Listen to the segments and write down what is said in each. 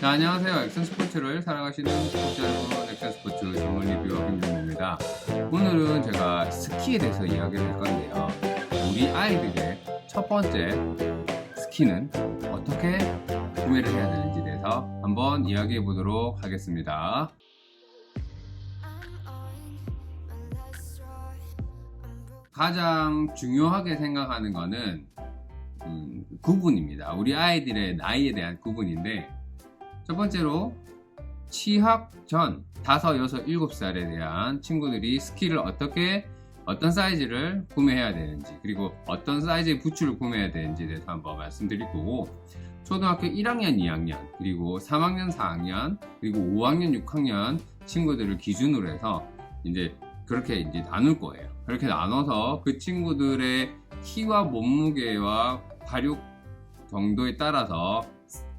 자, 안녕하세요. 액션 스포츠를 사랑하시는 구독자 여러분, 액션 스포츠 전문 리뷰어 김준호입니다. 오늘은 제가 스키에 대해서 이야기를 할 건데요. 우리 아이들의 첫 번째 스키는 어떻게 구매를 해야 되는지에 대해서 한번 이야기해 보도록 하겠습니다. 가장 중요하게 생각하는 거는 구분입니다. 우리 아이들의 나이에 대한 구분인데, 첫 번째로 취학 전 5, 6, 7살에 대한 친구들이 스키를 어떤 사이즈를 구매해야 되는지, 그리고 어떤 사이즈의 부츠를 구매해야 되는지에 대해서 한번 말씀드릴 거고, 초등학교 1학년, 2학년, 그리고 3학년, 4학년, 그리고 5학년, 6학년 친구들을 기준으로 해서 이제 그렇게 이제 나눌 거예요. 그렇게 나눠서 그 친구들의 키와 몸무게와 발육 정도에 따라서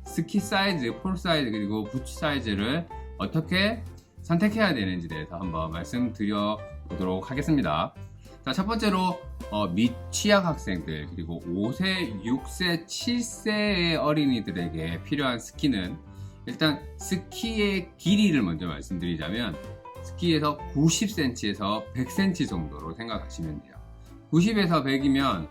스키 사이즈, 폴 사이즈, 그리고 부츠 사이즈를 어떻게 선택해야 되는지에 대해서 한번 말씀드려 보도록 하겠습니다. 자, 첫 번째로 미취학 학생들, 그리고 5세, 6세, 7세의 어린이들에게 필요한 스키는, 일단 스키의 길이를 먼저 말씀드리자면 스키에서 90cm에서 100cm 정도로 생각하시면 돼요. 90에서 100이면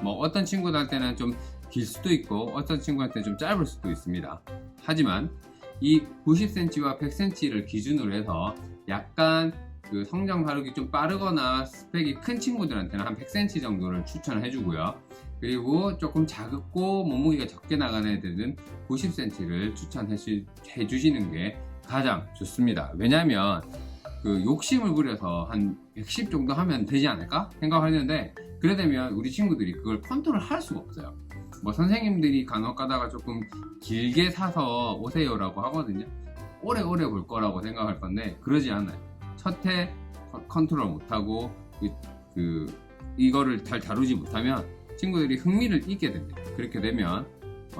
뭐 어떤 친구들한테는 좀 길 수도 있고 어떤 친구한테는 좀 짧을 수도 있습니다. 하지만 이 90cm와 100cm를 기준으로 해서 약간 그 성장 발육이 좀 빠르거나 스펙이 큰 친구들한테는 한 100cm 정도를 추천해 주고요. 그리고 조금 작고 몸무게가 적게 나가는 애들은 90cm를 추천해 주시는 게 가장 좋습니다. 왜냐면 그 욕심을 부려서 한 110 정도 하면 되지 않을까 생각하는데, 그래 되면 우리 친구들이 그걸 컨트롤 할 수가 없어요. 뭐 선생님들이 간혹 가다가 조금 길게 사서 오세요라고 하거든요. 오래오래 볼 거라고 생각할 건데 그러지 않아요. 첫 해 컨트롤 못하고 이거를 잘 다루지 못하면 친구들이 흥미를 잃게 됩니다. 그렇게 되면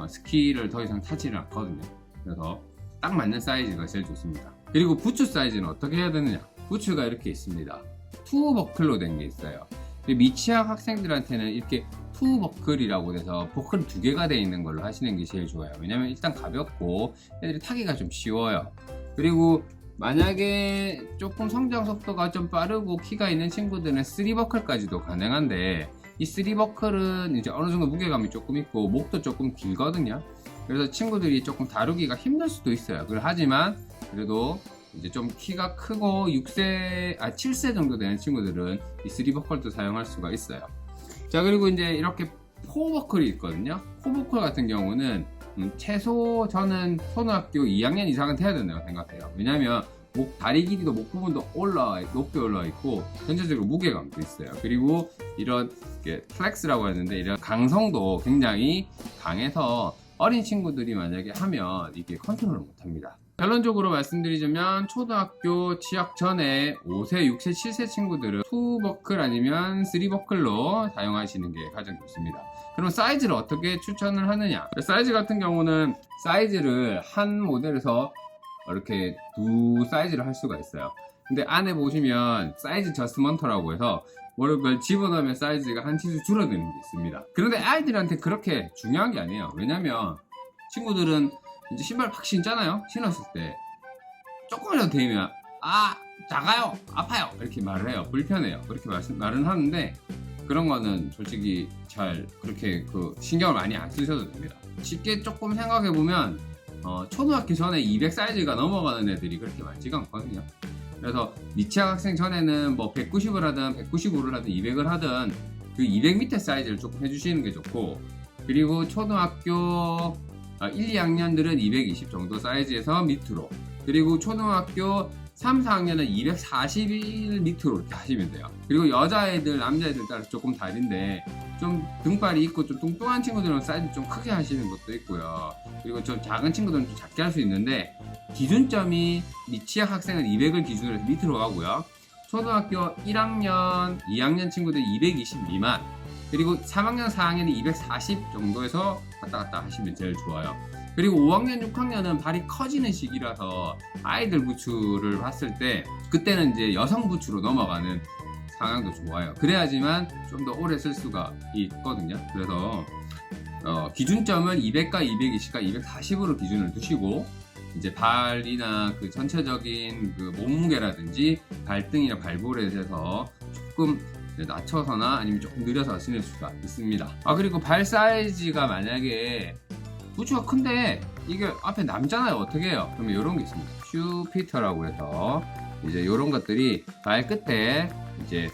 스키를 더 이상 타지를 않거든요. 그래서 딱 맞는 사이즈가 제일 좋습니다. 그리고 부츠 사이즈는 어떻게 해야 되느냐? 부츠가 이렇게 있습니다. 투 버클로 된 게 있어요. 미취학 학생들한테는 이렇게 투 버클이라고 해서 버클이 2개가 되어 있는 걸로 하시는 게 제일 좋아요. 왜냐면 일단 가볍고 애들이 타기가 좀 쉬워요. 그리고 만약에 조금 성장 속도가 좀 빠르고 키가 있는 친구들은 3버클까지도 가능한데, 이 3버클은 이제 어느 정도 무게감이 조금 있고 목도 조금 길거든요. 그래서 친구들이 조금 다루기가 힘들 수도 있어요. 하지만 그래도 이제 좀 키가 크고 7세 정도 되는 친구들은 이 3버클도 사용할 수가 있어요. 자, 그리고 이제 이렇게 4버클이 있거든요. 4버클 같은 경우는 최소 저는 초등학교 2학년 이상은 돼야 된다고 생각해요. 왜냐면 다리 길이도 목 부분도 높게 올라와 있고 전체적으로 무게감도 있어요. 그리고 이런 플렉스라고 하는데 이런 강성도 굉장히 강해서 어린 친구들이 만약에 하면 이게 컨트롤을 못합니다. 결론적으로 말씀드리자면 초등학교 취학 전에 5세, 6세, 7세 친구들은 2버클 아니면 3버클로 사용하시는 게 가장 좋습니다. 그럼 사이즈를 어떻게 추천을 하느냐? 사이즈 같은 경우는 사이즈를 한 모델에서 이렇게 두 사이즈를 할 수가 있어요. 근데 안에 보시면 사이즈 저스먼터라고 해서 뭐를 집어넣으면 사이즈가 한 치수 줄어드는 게 있습니다. 그런데 아이들한테 그렇게 중요한 게 아니에요. 왜냐면 친구들은 이제 신발 팍 신잖아요. 신었을 때 조금이라도 데이면 작아요, 아파요 이렇게 말을 해요. 불편해요. 그렇게 말은 하는데 그런 거는 솔직히 잘 그렇게 신경을 많이 안 쓰셔도 됩니다. 쉽게 조금 생각해 보면 초등학교 전에 200 사이즈가 넘어가는 애들이 그렇게 많지가 않거든요. 그래서 미취학 학생 전에는 뭐 190을 하든 195를 하든 200을 하든 그 200 밑에 사이즈를 조금 해주시는 게 좋고, 그리고 초등학교 1, 2학년들은 220 정도 사이즈에서 밑으로, 그리고 초등학교 3, 4학년은 241 밑으로 이렇게 하시면 돼요. 그리고 여자애들, 남자애들 따라 조금 다른데 좀 등발이 있고 좀 뚱뚱한 친구들은 사이즈 좀 크게 하시는 것도 있고요. 그리고 좀 작은 친구들은 좀 작게 할 수 있는데 기준점이 미취학 학생은 200을 기준으로 해서 밑으로 가고요. 초등학교 1학년, 2학년 친구들 220 미만, 그리고 3학년, 4학년이 240 정도에서 왔다 갔다 하시면 제일 좋아요. 그리고 5학년, 6학년은 발이 커지는 시기라서 아이들 부츠를 봤을 때 그때는 이제 여성 부츠로 넘어가는 상황도 좋아요. 그래야지만 좀 더 오래 쓸 수가 있거든요. 그래서 기준점은 200과 220과 240으로 기준을 두시고 이제 발이나 그 전체적인 그 몸무게라든지 발등이나 발볼에 대해서 조금 낮춰서나 아니면 조금 느려서 신을 수가 있습니다. 그리고 발 사이즈가 만약에 부츠가 큰데 이게 앞에 남잖아요. 어떻게 해요? 그러면 이런 게 있습니다. 슈 피터라고 해서 이제 이런 것들이 발 끝에 이제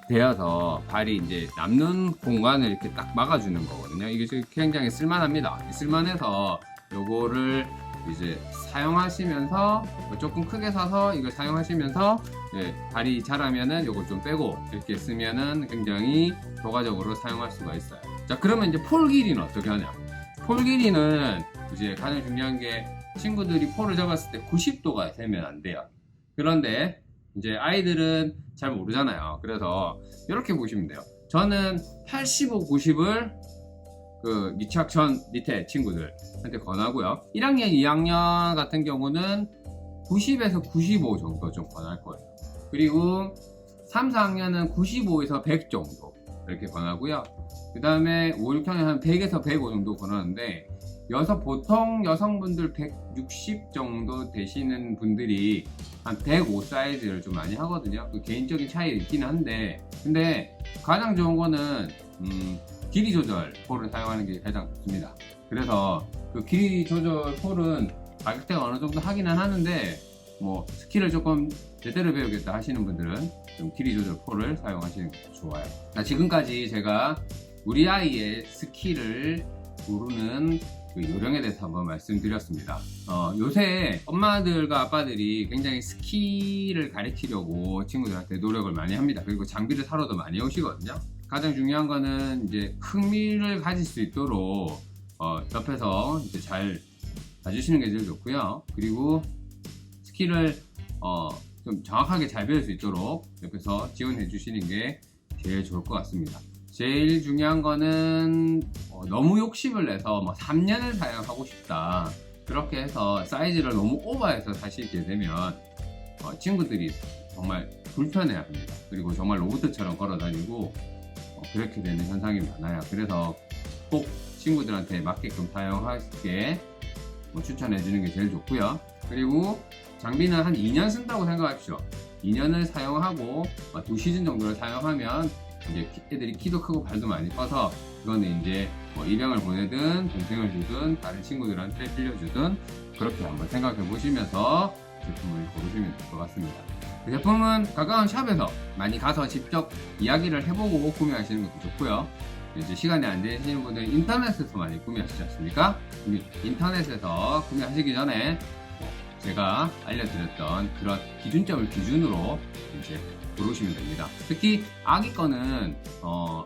되어서 발이 이제 남는 공간을 이렇게 딱 막아주는 거거든요. 이게 굉장히 쓸만합니다. 쓸만해서 요거를 이제 사용하시면서 조금 크게 사서 이걸 사용하시면서 발이 자라면은 요걸 좀 빼고 이렇게 쓰면은 굉장히 효과적으로 사용할 수가 있어요. 자, 그러면 이제 폴 길이는 어떻게 하냐? 폴 길이는 이제 가장 중요한 게 친구들이 폴을 잡았을 때 90도가 되면 안 돼요. 그런데 이제 아이들은 잘 모르잖아요. 그래서 이렇게 보시면 돼요. 저는 85, 90을 그 미취학년 밑에 친구들한테 권하고요. 1학년, 2학년 같은 경우는 90에서 95 정도 좀 권할 거예요. 그리고 3, 4학년은 95에서 100 정도 이렇게 권하고요. 그 다음에 5, 6학년 한 100에서 105 정도 권하는데 보통 여성분들 160 정도 되시는 분들이 한 105 사이즈를 좀 많이 하거든요. 그 개인적인 차이가 있긴 한데, 근데 가장 좋은 거는 길이 조절 폴을 사용하는 게 가장 좋습니다. 그래서 그 길이 조절 폴은 가격대가 어느 정도 하기는 하는데, 뭐 스키를 조금 제대로 배우겠다 하시는 분들은 좀 길이 조절 폴을 사용하시는 게 좋아요. 지금까지 제가 우리 아이의 스키를 고르는 그 요령에 대해서 한번 말씀드렸습니다. 요새 엄마들과 아빠들이 굉장히 스키를 가르치려고 친구들한테 노력을 많이 합니다. 그리고 장비를 사러도 많이 오시거든요. 가장 중요한 거는 이제 흥미를 가질 수 있도록 옆에서 이제 잘 봐주시는 게 제일 좋고요. 그리고 스키를 좀 정확하게 잘 배울 수 있도록 옆에서 지원해 주시는 게 제일 좋을 것 같습니다. 제일 중요한 거는 너무 욕심을 내서 뭐 3년을 사용하고 싶다 그렇게 해서 사이즈를 너무 오버해서 사시게 되면 친구들이 정말 불편해 합니다. 그리고 정말 로봇처럼 걸어 다니고 그렇게 되는 현상이 많아요. 그래서 꼭 친구들한테 맞게끔 사용하시게 추천해 주는 게 제일 좋고요. 그리고 장비는 한 2년 쓴다고 생각하십시오. 2년을 사용하고 2시즌 정도를 사용하면 이제 애들이 키도 크고 발도 많이 커서 그거는 이제 입양을 보내든 동생을 주든 다른 친구들한테 빌려주든 그렇게 한번 생각해 보시면서 제품을 고르시면 될 것 같습니다. 그 제품은 가까운 샵에서 많이 가서 직접 이야기를 해보고 구매하시는 것도 좋고요. 이제 시간이 안 되시는 분들은 인터넷에서 많이 구매하시지 않습니까? 인터넷에서 구매하시기 전에 제가 알려드렸던 그런 기준점을 기준으로 이제 고르시면 됩니다. 특히 아기 거는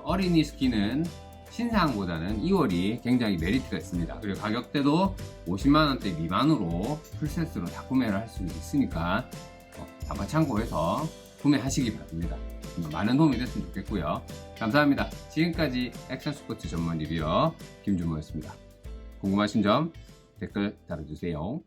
어린이 스키는 신상보다는 2월이 굉장히 메리트가 있습니다. 그리고 가격대도 50만원대 미만으로 풀세트로 다 구매를 할 수 있으니까 한번 참고해서 구매하시기 바랍니다. 많은 도움이 됐으면 좋겠고요. 감사합니다. 지금까지 액션 스포츠 전문 리뷰어 김준모였습니다. 궁금하신 점 댓글 달아주세요.